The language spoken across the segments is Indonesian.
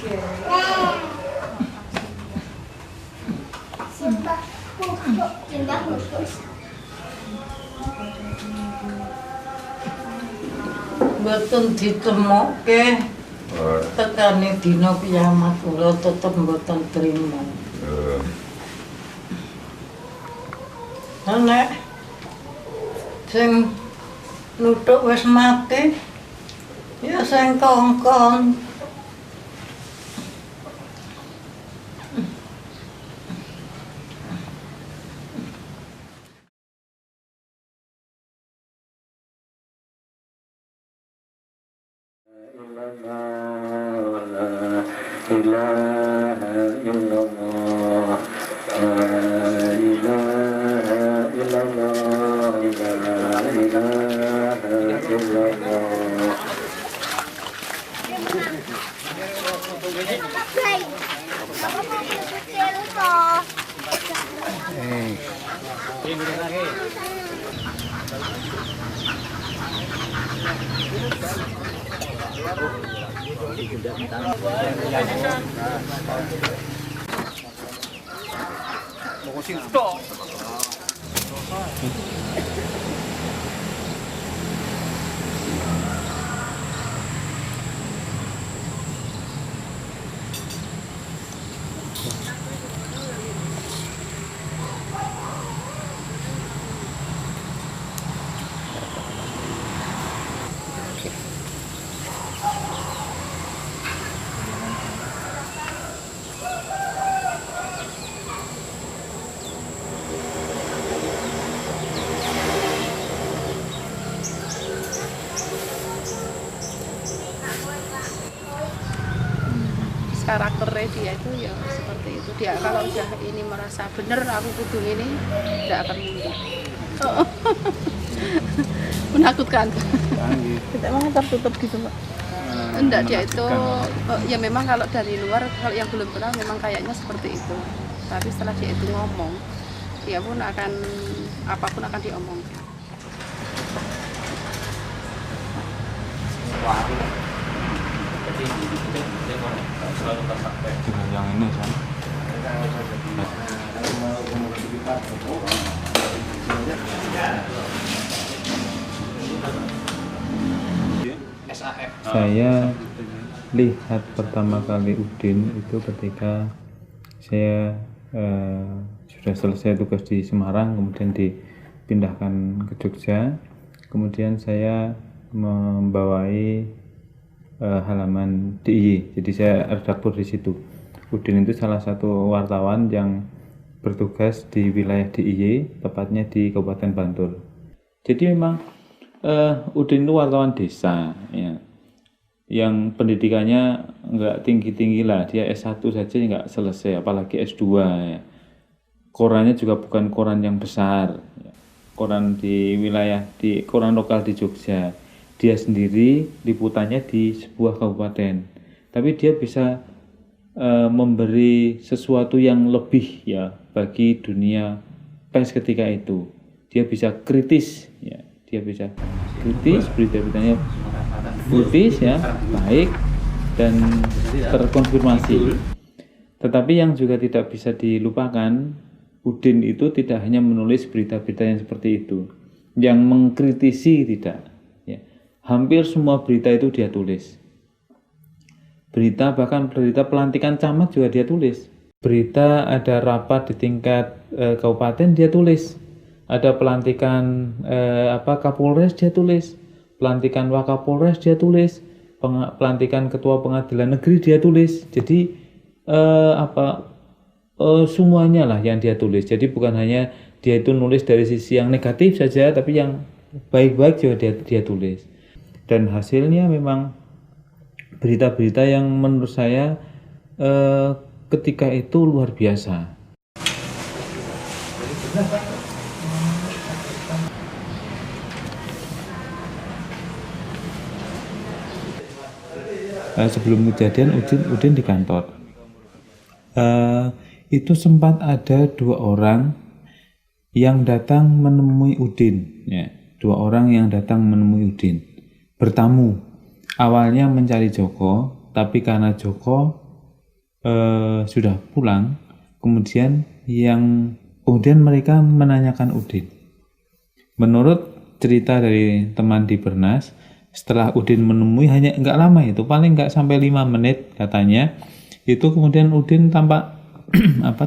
Mboten ditemokke. Tekane dina kiamat kula tetep mboten trima. Nek sing nuthuk wis mati ya sing kongkon. Karakternya dia itu ya seperti itu. Dia kalau udah ini merasa bener aku kudu ini, tidak akan mundur. Menakutkan. Kita emang tertutup gitu, Pak? Enggak, dia itu ya memang kalau dari luar, kalau yang belum pernah memang kayaknya seperti itu. Tapi setelah dia itu ngomong, dia pun akan apapun akan diomongkan. Dengan yang ini kan saya lihat pertama kali Udin itu ketika saya sudah selesai tugas di Semarang, kemudian dipindahkan ke Jogja, kemudian saya membawai halaman DIY, jadi saya redaktur di situ. Udin itu salah satu wartawan yang bertugas di wilayah DIY, tepatnya di Kabupaten Bantul. Jadi memang Udin itu wartawan desa, ya, yang pendidikannya nggak tinggi-tinggi lah, dia S1 saja nggak selesai, apalagi S2. Ya. Korannya juga bukan koran yang besar, ya. Koran di wilayah, di koran lokal di Jogja. Dia sendiri liputannya di sebuah kabupaten, tapi dia bisa memberi sesuatu yang lebih ya bagi dunia pers ketika itu. Dia bisa kritis, ya, dia bisa kritis, berita-beritanya kritis, ya, baik dan terkonfirmasi. Tetapi yang juga tidak bisa dilupakan, Udin itu tidak hanya menulis berita-berita yang seperti itu, yang mengkritisi tidak. Hampir semua berita itu dia tulis. Berita, bahkan berita pelantikan camat juga dia tulis. Berita ada rapat di tingkat kabupaten dia tulis. Ada pelantikan Kapolres dia tulis. Pelantikan Wakapolres dia tulis. Pelantikan Ketua Pengadilan Negeri dia tulis. Jadi semuanya lah yang dia tulis. Jadi bukan hanya dia itu nulis dari sisi yang negatif saja, tapi yang baik-baik juga dia tulis. Dan hasilnya memang berita-berita yang menurut saya ketika itu luar biasa. Sebelum kejadian Udin di kantor. Itu sempat ada 2 orang yang datang menemui Udin, ya. 2 orang yang datang menemui Udin. Bertamu, awalnya mencari Joko, tapi karena Joko sudah pulang, kemudian mereka menanyakan Udin. Menurut cerita dari teman di Bernas, setelah Udin menemui hanya nggak lama itu, paling nggak sampai 5 menit katanya, itu kemudian Udin tampak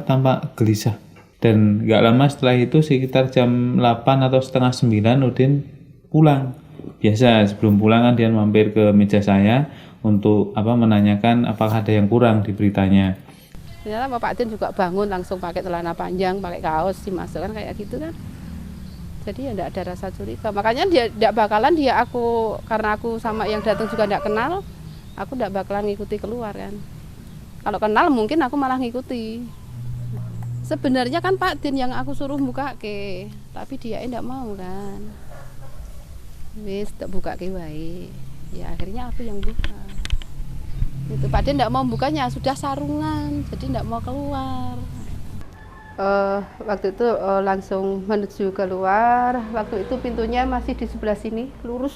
tampak gelisah. Dan nggak lama setelah itu sekitar jam 8 atau setengah 9 Udin pulang. Biasa sebelum pulang kan dia mampir ke meja saya untuk menanyakan apakah ada yang kurang di beritanya. Ternyata Bapak Din juga bangun langsung pakai celana panjang, pakai kaos dimasukkan kayak gitu kan. Jadi ya enggak ada rasa curiga. Makanya dia enggak bakalan karena aku sama yang datang juga enggak kenal, aku enggak bakalan ngikuti keluar kan. Kalau kenal mungkin aku malah ngikuti. Sebenarnya kan Pak Din yang aku suruh buka ke, tapi dia enggak mau kan. Wis tak buka ke wae. Ya akhirnya aku yang buka. Itu Pak Din enggak mau bukanya, sudah sarungan, jadi enggak mau keluar. Waktu itu langsung menuju keluar. Waktu itu pintunya masih di sebelah sini, lurus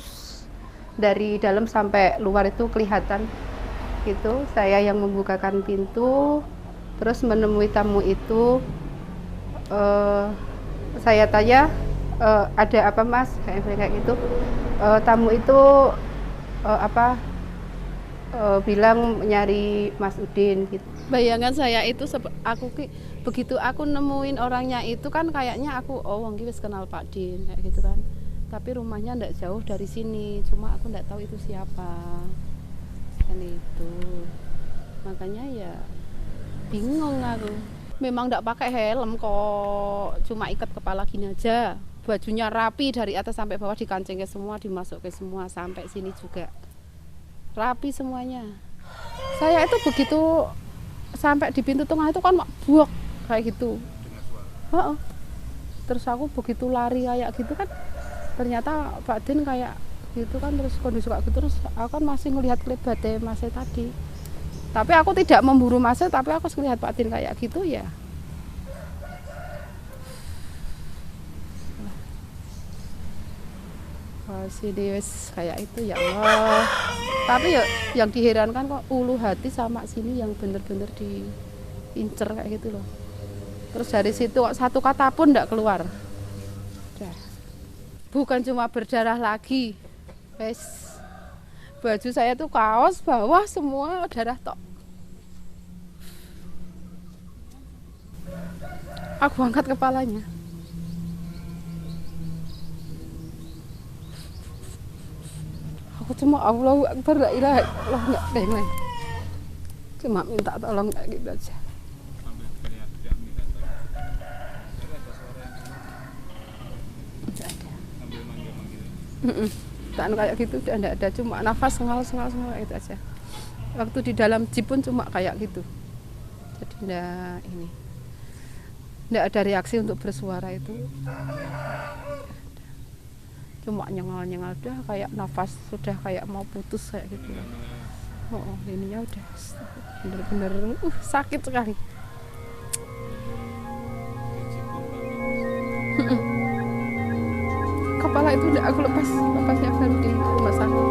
dari dalam sampai luar itu kelihatan. Gitu, saya yang membukakan pintu, terus menemui tamu itu. Saya tanya, ada apa Mas? Kayak gitu. Tamu itu bilang nyari Mas Udin gitu. Bayangan saya itu begitu aku nemuin orangnya itu kan kayaknya aku wong iki wis kenal Pak Din kayak gitu kan. Tapi rumahnya ndak jauh dari sini, cuma aku ndak tahu itu siapa. Kan itu. Makanya ya bingung aku. Memang ndak pakai helm kok, cuma ikat kepala gini aja. Bajunya rapi dari atas sampai bawah dikancingin semua, dimasukin semua sampai sini juga. Rapi semuanya. Saya itu begitu sampai di pintu tengah itu kan buak kayak gitu. Terus aku begitu lari kayak gitu kan, ternyata Pak Din kayak gitu kan, terus kondisi kayak gitu, terus aku kan masih ngelihat kelibatnya Masnya tadi. Tapi aku tidak memburu Masnya, tapi aku ngelihat Pak Din kayak gitu ya. Sini wis kayak itu ya Allah. Tapi ya yang diherankan kok ulu hati sama sini yang bener-bener diincer kayak gitu loh. Terus dari situ kok satu kata pun enggak keluar. Udah. Bukan cuma berdarah lagi. Wes. Baju saya tuh kaos bawah semua darah tok. Aku angkat kepalanya. Aku cuma Allahu Akbar, la ilaha illallah, enggak ada yang lain. Cuma minta tolong kayak gitu aja. Tak kayak gitu udah enggak ada, cuma nafas sengal itu aja. Waktu di dalam jeep pun cuma kayak gitu. Jadi enggak ada reaksi untuk bersuara itu. Cuma nyengal udah kayak nafas sudah kayak mau putus kayak gitu. Ininya udah bener-bener sakit sekali. Kepala itu udah aku lepasnya baru di rumah sakit.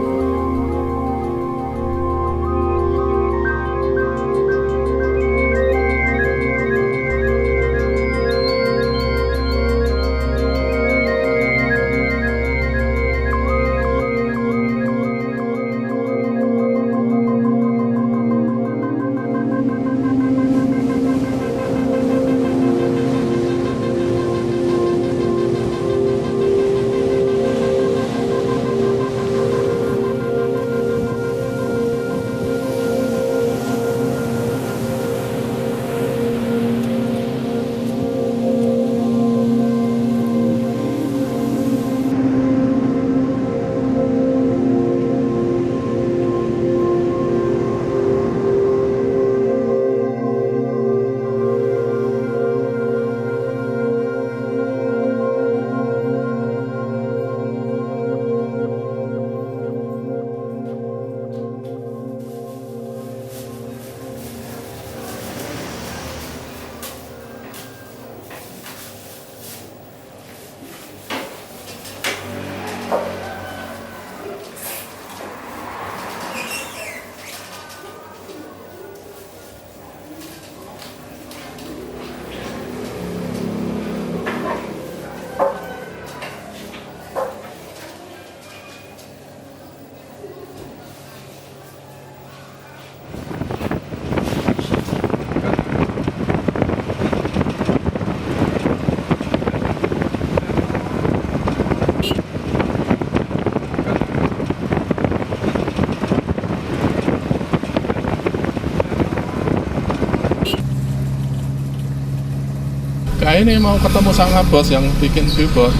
saya ini mau ketemu sama bos yang bikin billboard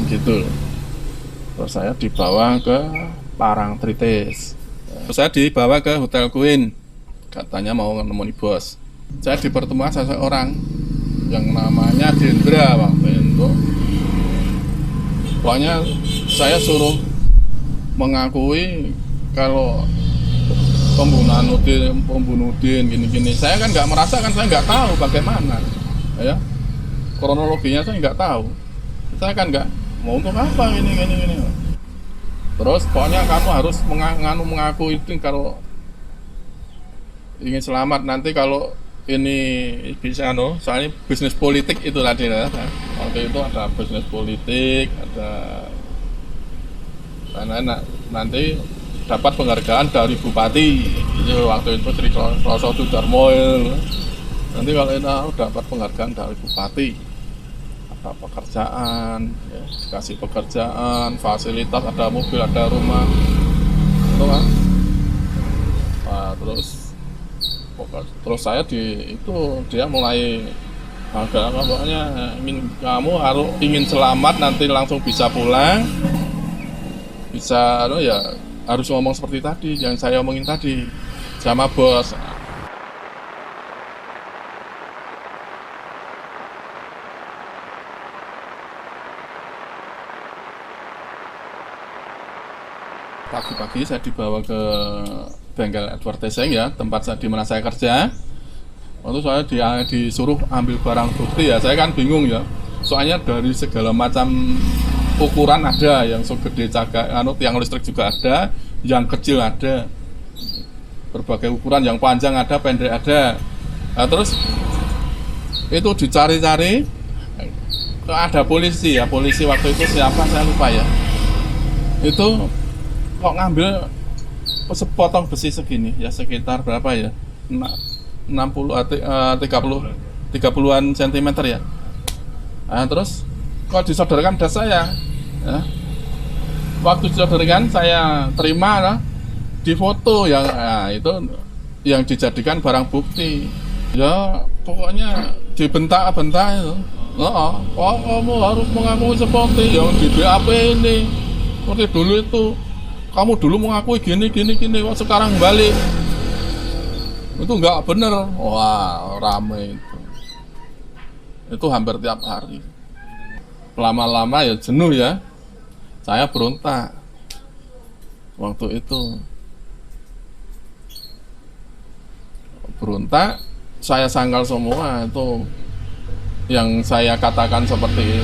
gitu. Terus saya dibawa ke Parangtritis. Terus saya dibawa ke Hotel Queen, katanya mau menemui bos. Saya dipertemukan seseorang yang namanya Dendra waktu itu. Pokoknya saya suruh mengakui kalau pembunuh Udin gini-gini. Saya kan nggak merasakan, saya nggak tahu bagaimana, ya kronologinya saya nggak tahu. Saya kan nggak mau untuk apa gini. Terus pokoknya kamu harus mengaku itu kalau ingin selamat. Nanti kalau ini bisa soalnya bisnis politik itu tadi ya. Waktu itu ada bisnis politik, ada karena nanti dapat penghargaan dari bupati. Jadi waktu itu Sri Kroso Sudarmoil. Nanti kalau itu dapat penghargaan dari bupati, ada pekerjaan, ya, dikasih pekerjaan, fasilitas, ada mobil, ada rumah, itu kan. Nah, terus saya dia mulai agak pokoknya kamu harus ingin selamat nanti langsung bisa pulang, bisa ya harus ngomong seperti tadi yang saya omongin tadi sama bos. Pagi-pagi saya dibawa ke bengkel advertising ya, tempat di mana saya kerja. Waktu saya disuruh ambil barang bukti ya, saya kan bingung ya. Soalnya dari segala macam ukuran ada, yang segede yang listrik juga ada, yang kecil ada, berbagai ukuran, yang panjang ada, pendek ada. Nah, terus itu dicari-cari, ada polisi ya, polisi waktu itu siapa saya lupa ya. Itu kok ngambil sepotong besi segini ya, sekitar berapa ya, 30-an sentimeter ya. Nah, terus kok disodorkan das saya ya. Waktu disodorkan saya terima lah, difoto yang itu yang dijadikan barang bukti ya. Pokoknya dibentak-bentak itu. Kamu harus mengakui seperti yang di BAP ini, seperti dulu itu kamu dulu mengakui gini, sekarang balik. Itu nggak bener. Wah, rame itu. Itu hampir tiap hari. Lama-lama ya jenuh ya. Saya berontak. Waktu itu. Berontak, saya sangkal semua itu. Yang saya katakan seperti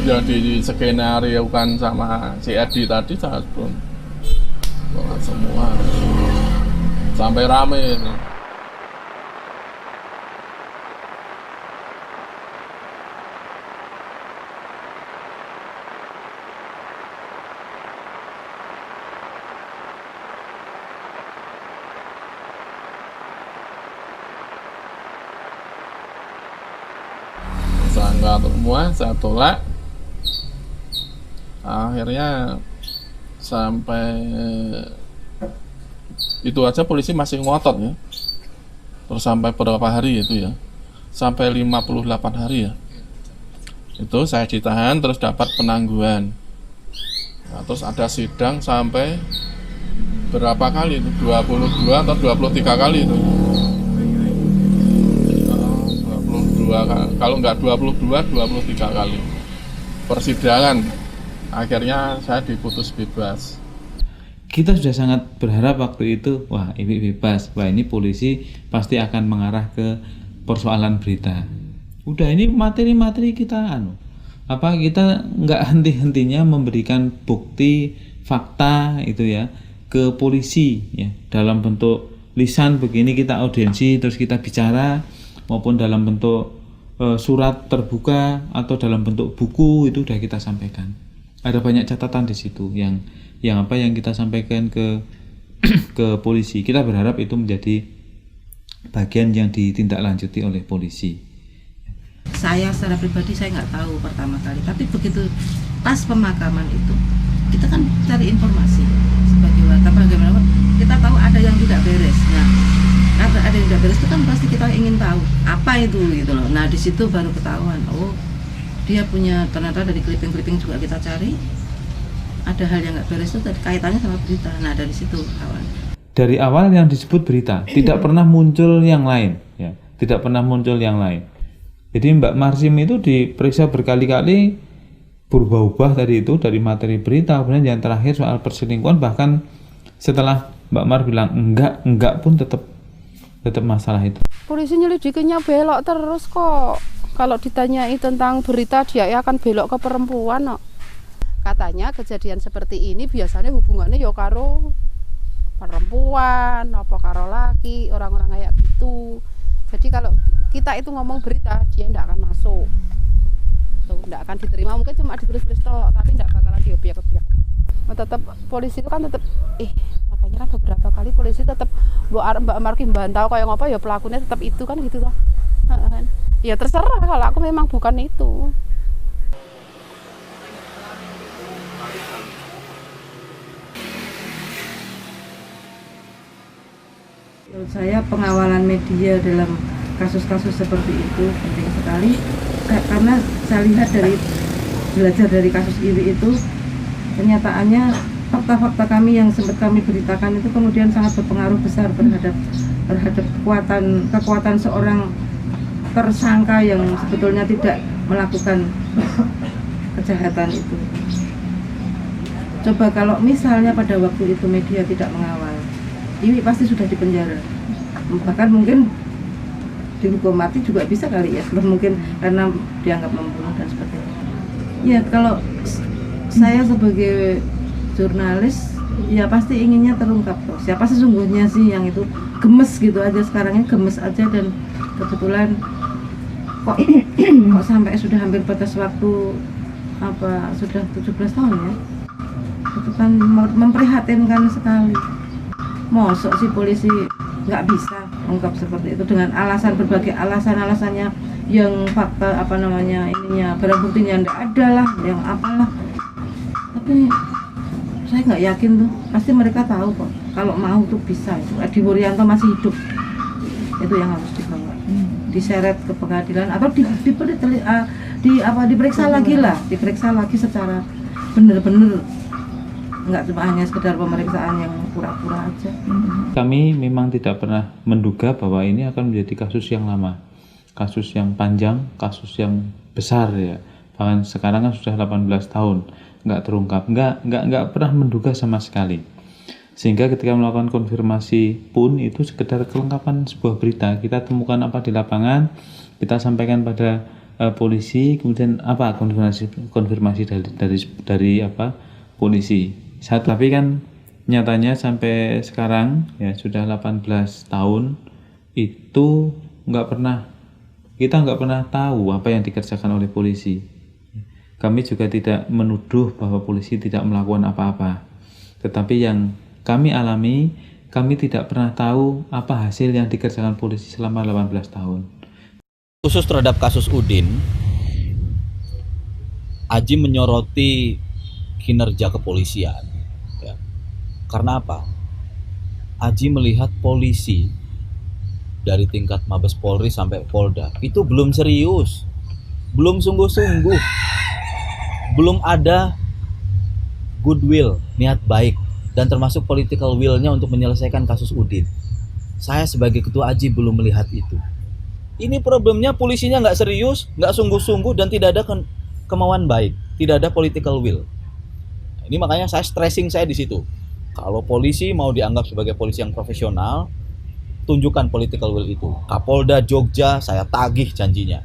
yang di skenario kan sama si Edi tadi, saya pun semua sampai rame ini. Semua saya tolak. Akhirnya sampai itu aja polisi masih ngotot ya. Terus sampai berapa hari itu ya, sampai 58 hari ya. Itu saya ditahan, terus dapat penangguhan. Nah, terus ada sidang sampai berapa kali itu, 22 atau 23 kali itu. 22, kalau nggak 22, 23 kali persidangan. Akhirnya saya diputus bebas. Kita sudah sangat berharap waktu itu, wah ini bebas, wah ini polisi pasti akan mengarah ke persoalan berita. Udah ini materi-materi kita kita nggak henti-hentinya memberikan bukti fakta itu ya ke polisi ya, dalam bentuk lisan begini kita audiensi terus kita bicara, maupun dalam bentuk surat terbuka atau dalam bentuk buku itu sudah kita sampaikan. Ada banyak catatan di situ yang kita sampaikan ke polisi. Kita berharap itu menjadi bagian yang ditindaklanjuti oleh polisi. Saya secara pribadi saya nggak tahu pertama kali, tapi begitu pas pemakaman itu kita kan cari informasi sebagai wartawan, bagaimana kita tahu ada yang tidak beres. Nah, karena ada yang tidak beres beres itu kan pasti kita ingin tahu apa itu gitu loh. Nah di situ baru ketahuan, oh dia punya, ternyata dari clipping juga kita cari ada hal yang nggak beres itu kaitannya sama berita. Nah dari situ awal. Dari awal yang disebut berita, tidak pernah muncul yang lain, ya, tidak pernah muncul yang lain. Jadi Mbak Marsim itu diperiksa berkali-kali, berubah-ubah tadi itu dari materi berita, kemudian yang terakhir soal perselingkuhan, bahkan setelah Mbak Mar bilang enggak pun tetap masalah itu. Polisi nyelidikinya belok terus kok. Kalau ditanyai tentang berita dia akan belok ke perempuan kok. Katanya kejadian seperti ini biasanya hubungannya ya karo perempuan, apa karo laki, orang-orang kayak gitu. Jadi kalau kita itu ngomong berita, dia tidak akan masuk. Tidak akan diterima, mungkin cuma ditulis-tulis tok, tapi tidak bakalan diobyek-obyek. Tetap polisi itu kan tetap makanya kan beberapa kali polisi tetap Mbak Marki bantau kayak ngapa ya pelakunya tetap itu kan gitu toh. Ya terserah, kalau aku memang bukan itu. Menurut saya pengawalan media dalam kasus-kasus seperti itu penting sekali, karena saya lihat belajar dari kasus ini itu kenyataannya fakta-fakta kami yang sempat kami beritakan itu kemudian sangat berpengaruh besar terhadap kekuatan seorang tersangka yang sebetulnya tidak melakukan kejahatan itu. Coba kalau misalnya pada waktu itu media tidak mengawal, ini pasti sudah dipenjara, bahkan mungkin dihukum mati juga bisa kali ya, mungkin karena dianggap membunuh dan sebagainya. Ya kalau saya sebagai jurnalis ya pasti inginnya terungkap tuh siapa sesungguhnya sih yang itu. Gemes gitu aja, sekarangnya gemes aja, dan kebetulan kok sampai sudah hampir batas waktu sudah 17 tahun ya, itu kan memprihatinkan sekali. Mosok sih polisi nggak bisa ungkap seperti itu dengan berbagai alasannya yang fakta ininya barang buktinya nggak ada lah, yang apalah. Tapi saya nggak yakin tuh, pasti mereka tahu kok kalau mau tuh bisa. Itu Edi Wuryanto masih hidup, itu yang harus dibawa, diseret ke pengadilan atau diperiksa lagi secara benar-benar, nggak cuma hanya sekedar pemeriksaan yang pura-pura aja. Kami memang tidak pernah menduga bahwa ini akan menjadi kasus yang lama, kasus yang panjang, kasus yang besar ya. Bahkan sekarang kan sudah 18 tahun nggak terungkap, nggak pernah menduga sama sekali. Sehingga ketika melakukan konfirmasi pun itu sekedar kelengkapan sebuah berita. Kita temukan apa di lapangan, kita sampaikan pada polisi, kemudian apa konfirmasi dari polisi. Tapi kan nyatanya sampai sekarang ya sudah 18 tahun itu kita nggak pernah tahu apa yang dikerjakan oleh polisi. Kami juga tidak menuduh bahwa polisi tidak melakukan apa-apa. Tetapi yang kami alami, kami tidak pernah tahu apa hasil yang dikerjakan polisi selama 18 tahun. Khusus terhadap kasus Udin, Aji menyoroti kinerja kepolisian. Ya. Karena apa? Aji melihat polisi dari tingkat Mabes Polri sampai Polda itu belum serius, belum sungguh-sungguh, belum ada goodwill, niat baik, dan termasuk political will-nya untuk menyelesaikan kasus Udin. Saya sebagai ketua Aji belum melihat itu. Ini problemnya polisinya nggak serius, nggak sungguh-sungguh, dan tidak ada kemauan baik, tidak ada political will. Ini makanya saya stressing di situ. Kalau polisi mau dianggap sebagai polisi yang profesional, tunjukkan political will itu. Kapolda Jogja saya tagih janjinya.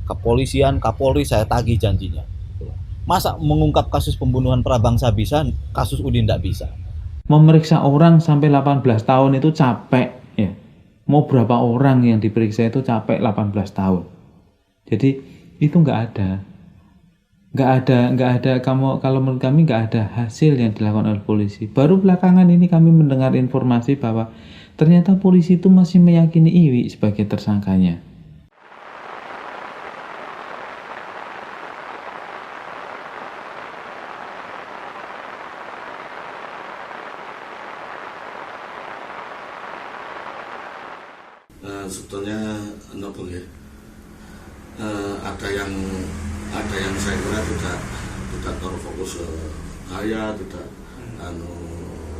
Kepolisian, Kapolri saya tagih janjinya. Masa mengungkap kasus pembunuhan prabangsa bisa, kasus Udin tidak bisa? Memeriksa orang sampai 18 tahun itu capek ya. Mau berapa orang yang diperiksa itu capek 18 tahun. Jadi itu nggak ada. Kalau menurut kami nggak ada hasil yang dilakukan oleh polisi. Baru belakangan ini kami mendengar informasi bahwa ternyata polisi itu masih meyakini Iwi sebagai tersangkanya. sebetulnya nopo ya. Ada yang saya kira tidak terfokus ke saya, tidak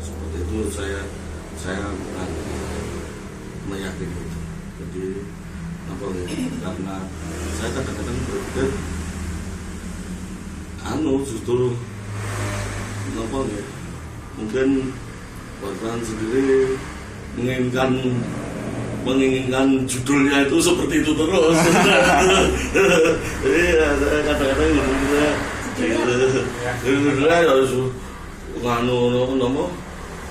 seperti itu saya meyakini itu. Jadi nopo ya, karena saya kadang-kadang berpikir justru nopo ya, mungkin korban sendiri menginginkan judulnya itu seperti itu terus. Jadi saya kadang-kadang harus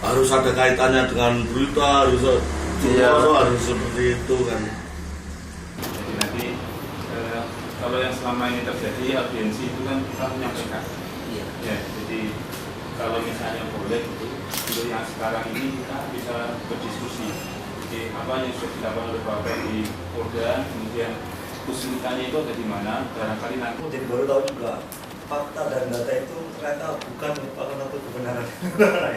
harus ada kaitannya dengan berita, harus seperti itu kan. Jadi nanti kalau yang selama ini terjadi audiensi itu kan kita menyampaikan. Ya, jadi kalau misalnya boleh untuk yang sekarang ini kita bisa berdiskusi. Jadi apa yang sudah dilakukan oleh Bapak di Polda, kemudian kesulitannya itu ada di mana, barangkali nanti. Jadi baru tahu juga fakta dan data itu ternyata bukan merupakan kebenaran.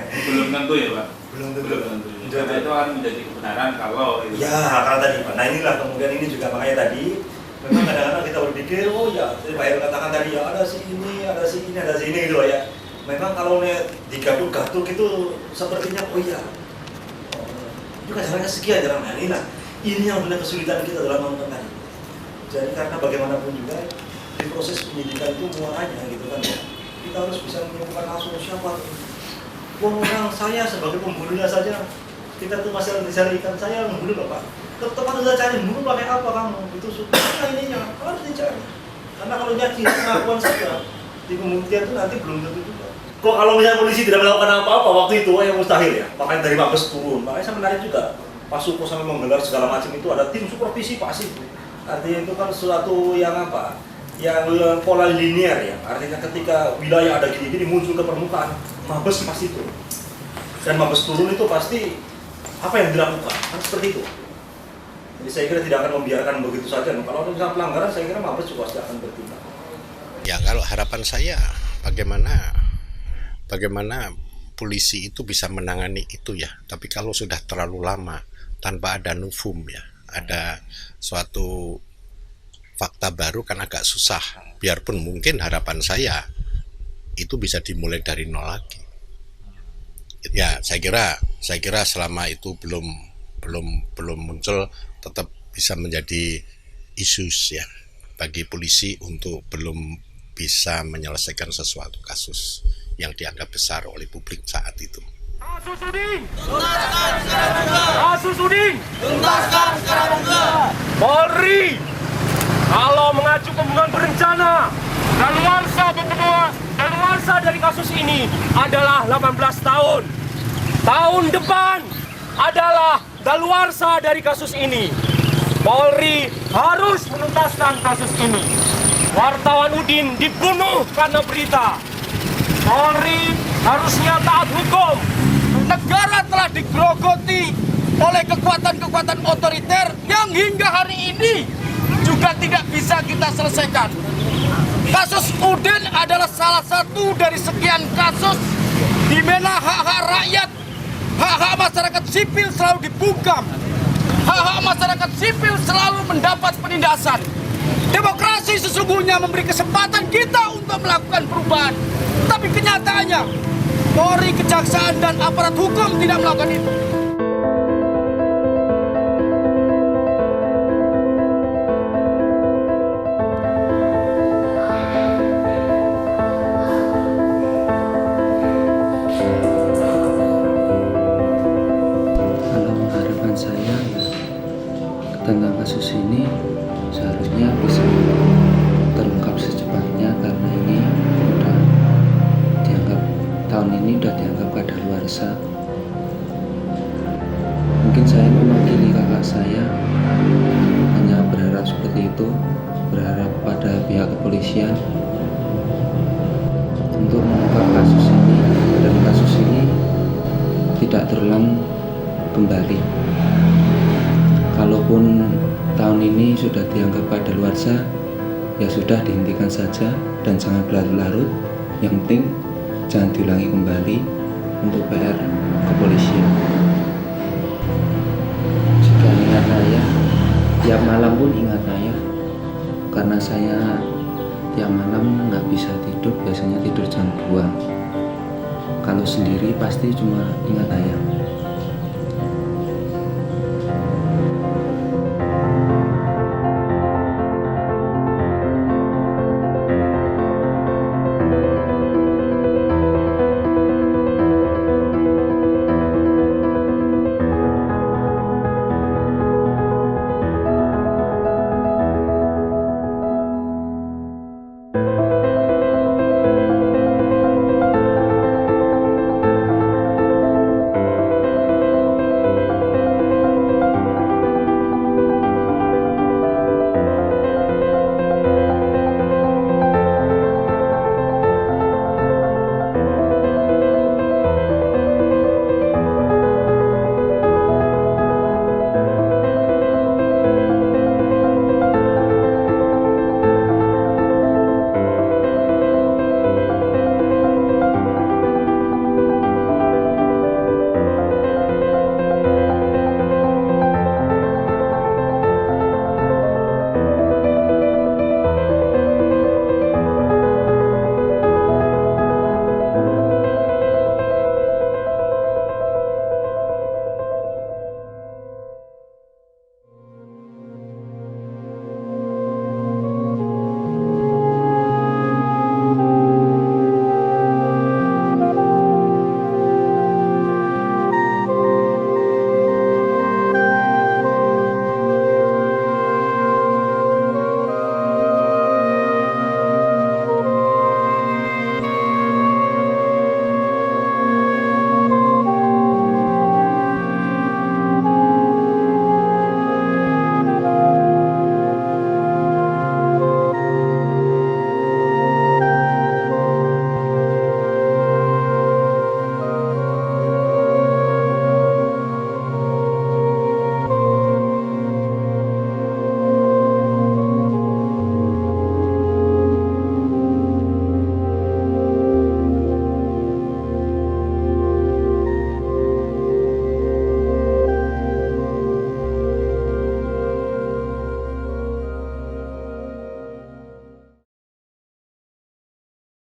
Belum tentu ya Pak? Belum tentu. Karena itu akan menjadi kebenaran kalau itu. Ya, karena tadi Pak. Nah inilah kemudian ini juga makanya tadi memang kadang-kadang kita berpikir, oh ya, Pak Heru katakan tadi ya ada si ini, ada si ini, ada si ini gitu loh ya. Memang kalau digaduh-gaduh gitu sepertinya oh iya. Itu kan caranya sekian jalan. Nah ini yang benar kesulitan kita dalam menonton tadi. Jadi karena bagaimanapun juga di proses penyidikan itu muaranya gitu kan ya. Kita harus bisa menemukan langsung siapa. Orang saya sebagai pembunuhnya saja kita tuh masih dicarikan saya membunuh Bapak. Teman sudah cari membunuh pakai apa kamu? Itu sudah ininya harus dicari. Karena kalau nyaki pengakuan saja di pembuktian itu nanti belum tentu juga. Kok kalau misalnya polisi tidak melakukan apa-apa waktu itu yang mustahil ya. Makanya dari Mabes turun. Makanya saya menarik juga. Pak Suko sampai menggelar segala macam itu ada tim supervisi pasti. Artinya itu kan sesuatu yang apa? Yang pola linear ya. Artinya ketika wilayah ada gini-gini muncul ke permukaan, Mabes pasti turun. Dan Mabes turun itu pasti apa yang dilakukan? Kan seperti itu. Jadi saya kira tidak akan membiarkan begitu saja. Kalau ada misalnya pelanggaran, saya kira Mabes juga pasti akan bertindak. Ya kalau harapan saya bagaimana polisi itu bisa menangani itu ya. Tapi kalau sudah terlalu lama tanpa ada novum ya, ada suatu fakta baru kan agak susah. Biarpun mungkin harapan saya itu bisa dimulai dari nol lagi. Ya saya kira selama itu belum muncul tetap bisa menjadi isu ya bagi polisi untuk belum bisa menyelesaikan sesuatu kasus yang dianggap besar oleh publik saat itu. Kasus Udin, tuntaskan sekarang juga. Kasus Udin, tuntaskan sekarang juga. Polri, kalau mengacu pembunuhan berencana, daluarsa dari kasus ini adalah 18 tahun. Tahun depan adalah daluarsa dari kasus ini. Polri harus menuntaskan kasus ini. Wartawan Udin dibunuh karena berita. Polri harusnya taat hukum. Negara telah digerogoti oleh kekuatan-kekuatan otoriter yang hingga hari ini juga tidak bisa kita selesaikan. Kasus Udin adalah salah satu dari sekian kasus di mana hak-hak rakyat, hak-hak masyarakat sipil selalu dibungkam. Hak-hak masyarakat sipil selalu mendapat penindasan. Demokrasi sesungguhnya memberi kesempatan kita untuk melakukan perubahan. Tapi kenyataannya, Polri, kejaksaan, dan aparat hukum tidak melakukan itu. Kalau harapan saya tentang kasus ini seharusnya bisa terungkap secepatnya karena ini tahun ini udah dianggap kadaluarsa. Mungkin saya mewakili kakak saya hanya berharap seperti itu, berharap pada pihak kepolisian untuk mengungkap kasus ini dan kasus ini tidak terulang kembali. Kalaupun tahun ini sudah dianggap kadaluarsa, ya sudah dihentikan saja dan jangan berlarut-larut. Yang penting jangan diulangi kembali untuk PR kepolisian. Sekian saya. Tiap malam pun ingat ayah, karena saya tiap malam nggak bisa tidur, biasanya tidur jam 2. Kalau sendiri pasti cuma ingat ayah.